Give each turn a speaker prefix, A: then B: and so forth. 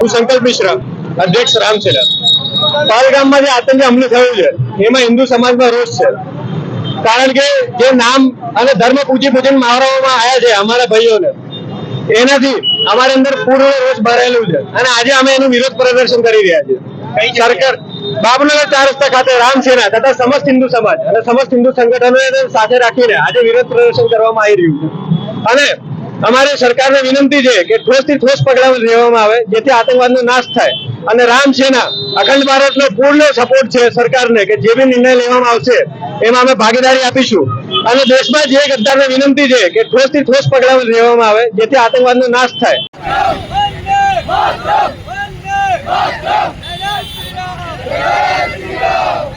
A: હું સંકલ્પ મિશ્રા, અધ્યક્ષ રામસેના. પાલગામમાં જે આતંકી હુમલો થયો છે એમાં હિન્દુ સમાજમાં રોષ છે, કારણ કે જે નામ અને ધર્મ પૂજી પૂજીને મારવામાં આવ્યા છે અમારા ભાઈઓને, એનાથી અમારી અંદર પૂર્ણ રોષ ભરાયેલું છે અને આજે અમે એનું વિરોધ પ્રદર્શન કરી રહ્યા છીએ. સરકાર બાબુનગર 4 રસ્તા ખાતે રામસેના તથા સમસ્ત હિન્દુ સમાજ અને સમસ્ત હિન્દુ સંગઠનોને સાથે રાખીને આજે વિરોધ પ્રદર્શન કરવામાં આવી રહ્યું છે. અને અમારે સરકારને વિનંતી છે કે ઠોસથી ઠોસ પગલાં લેવામાં આવે જેથી આતંકવાદનો નાશ થાય. અને રામસેના અખંડ ભારતનો પૂર્ણ સપોર્ટ છે સરકારને કે જે બી નિર્ણય લેવામાં આવશે એમાં અમે ભાગીદારી આપીશું. અને દેશમાં જે ગદ્દારને વિનંતી છે કે ઠોસથી ઠોસ પગલાં લેવામાં આવે જેથી આતંકવાદનો નાશ થાય.
B: જય શ્રી રામ.